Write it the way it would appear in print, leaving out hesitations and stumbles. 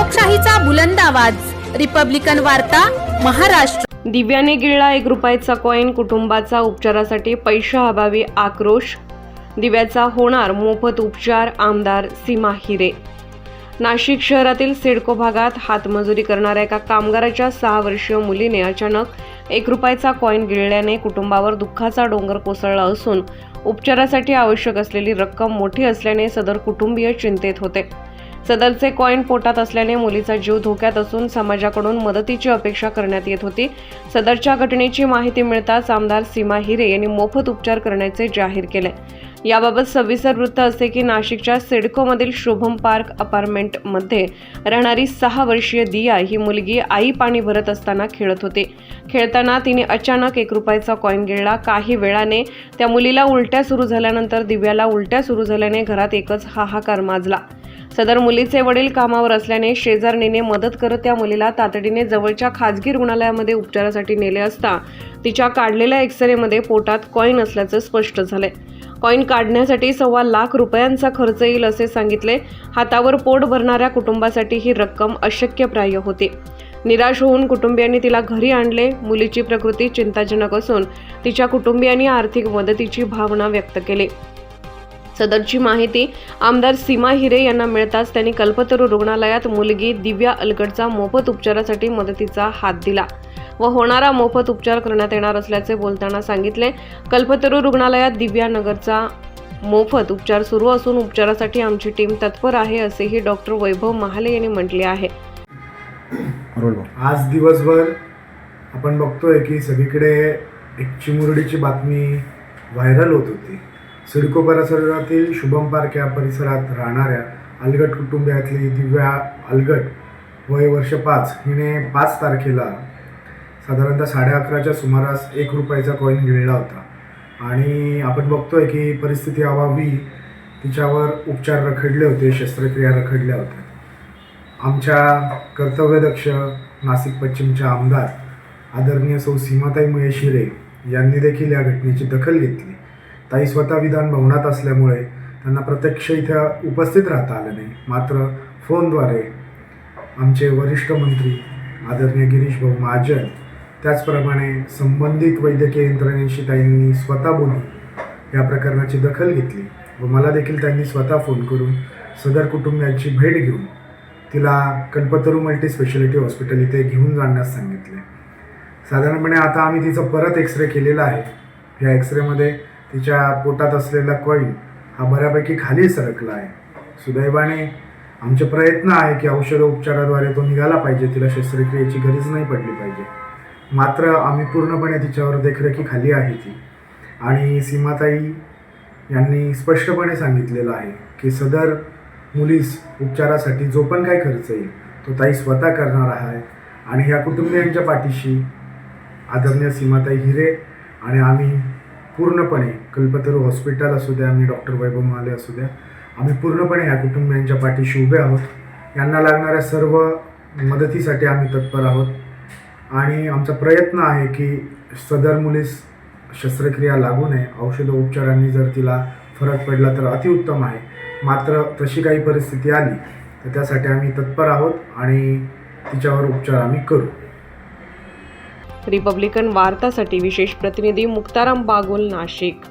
लोकशाहीचा बुलंद आवाज, रिपब्लिकन वार्ता, महाराष्ट्र। दिव्याने गिळला 1 रुपयाचा कॉईन, कुटुंबाचा उपचारासाठी पैशाअभावी आक्रोश। दिव्याचा होणार मोफत उपचार, आमदार सीमा हिरे। नाशिक शहरातील सिडको भागात हातमजुरी करणाऱ्या एका कामगाराच्या 6 वर्षीय मुलीने अचानक 1 रुपयाचा कॉईन गिळल्याने कुटुंबावर दुःखाचा डोंगर कोसळला असून उपचारासाठी आवश्यक असलेली रक्कम मोठी असल्याने सदर कुटुंबीय चिंतेत होते। सदरचे कॉईन पोटात असल्याने मुलीचा जीव धोक्यात असून समाजाकडून मदतीची अपेक्षा करण्यात येत होती। सदरच्या घटनेची माहिती मिळताच आमदार सीमा हिरे यांनी मोफत उपचार करण्याचे जाहीर केले। याबाबत सविस्तर वृत्त असे की नाशिकच्या सिडकोमधील शुभम पार्क अपार्टमेंटमध्ये राहणारी 6 वर्षीय दिया ही मुलगी आई पाणी भरत असताना खेळत होती। खेळताना तिने अचानक 1 रुपयाचा कॉईन गिळला। काही वेळाने त्या मुलीला उलट्या सुरू झाल्यानंतर दिव्याला उलट्या सुरू झाल्याने घरात एकच हाहाकार माजला। सदर मुलीचे वडील कामावर असल्याने शेजारणीने मदत करत त्या मुलीला तातडीने जवळच्या खाजगी रुग्णालयामध्ये उपचारासाठी नेले असता तिच्या काढलेल्या एक्सरेमध्ये पोटात कॉईन असल्याचे स्पष्ट झाले। कॉईन काढण्यासाठी 1.25 लाख रुपयांचा खर्च येईल असे सांगितले। हातावर पोट भरणाऱ्या कुटुंबासाठी ही रक्कम अशक्यप्राय होती। निराश होऊन कुटुंबियांनी तिला घरी आणले। मुलीची प्रकृती चिंताजनक असून तिच्या कुटुंबियांनी आर्थिक मदतीची भावना व्यक्त केली। सदरची माहिती आमदार सीमा हिरे यांना मिळताच त्यांनी कल्पतरू रुग्णालयात मुलगी दिव्या अलगडचा मोफत उपचारासाठी मदतीचा हात दिला व होणारा मोफत उपचार करण्यात येणार असल्याचे बोलताना सांगितले। कल्पतरू रुग्णालयात दिव्या नगरचा मोफत उपचार सुरू असून उपचारासाठी आमची टीम तत्पर आहे असेही डॉक्टर वैभव महाले यांनी म्हटले आहे। आज दिवसभर आपण बघतोय की सगळीकडे एक चिमुरडीची बातमी व्हायरल होत होती। सिडको परिसरातील शुभम पार्क या परिसरात राहणाऱ्या अलगट कुटुंबियातली दिव्या अलगट, वय वर्ष 5, हिने 5 तारखेला साधारणतः 11:30च्या सुमारास 1 रुपयाचा कॉईन गिळला होता आणि आपण बघतोय की परिस्थिती अभावी तिच्यावर उपचार रखडले होते, शस्त्रक्रिया रखडल्या होत्या। आमच्या कर्तव्यदक्ष नाशिक पश्चिमच्या आमदार आदरणीय सौ सीमाताई महेश हिरे यांनी देखील या घटनेची दखल घेतली। ताई स्वतः विधान भवनात असल्यामुळे त्यांना प्रत्यक्ष इथं उपस्थित राहता आलं नाही, मात्र फोनद्वारे आमचे वरिष्ठ मंत्री आदरणीय गिरीश भाऊ महाजन, त्याचप्रमाणे संबंधित वैद्यकीय यंत्रणेशी ताईंनी स्वतः बोलून या प्रकरणाची दखल घेतली व मला देखील त्यांनी स्वतः फोन करून सदर कुटुंबियांची भेट घेऊन तिला कल्पतरू मल्टी स्पेशालिटी हॉस्पिटल इथे घेऊन जाण्यास सांगितले। साधारणपणे आता आम्ही तिचा परत एक्सरे केलेला आहे। या एक्सरेमध्ये तिच्या पोटात असलेला कॉईन हा बऱ्यापैकी खाली सरकला आहे। सुदैवाने आमचे प्रयत्न आहे की औषधोपचाराद्वारे तो निघाला पाहिजे, तिला शस्त्रक्रियेची गरज नाही पडली पाहिजे, मात्र आम्ही पूर्णपणे तिच्यावर देखरेखीखाली आहे ती। आणि सीमाताई यांनी स्पष्टपणे सांगितलेलं आहे की सदर मुलीस उपचारासाठी जो पण काही खर्च येईल तो ताई स्वतः करणार आहे आणि ह्या कुटुंबियांच्या पाठीशी आदरणीय सीमाताई हिरे आणि आम्ही पूर्णपणे कल्पतरू हॉस्पिटल असू द्या आणि डॉक्टर वैभव महाले असू द्या, आम्ही पूर्णपणे ह्या कुटुंबियांच्या पाठीशी उभे आहोत। यांना लागणाऱ्या सर्व मदतीसाठी आम्ही तत्पर आहोत आणि आमचा प्रयत्न आहे की सदर मुलीस शस्त्रक्रिया लागू नये। औषधोपचारांनी जर तिला फरक पडला तर अतिउत्तम आहे, मात्र तशी काही परिस्थिती आली तर त्यासाठी आम्ही तत्पर आहोत आणि तिच्यावर उपचार आम्ही करू। रिपब्लिकन वार्तासाठी विशेष प्रतिनिधी मुक्ताराम बागुल, नाशिक।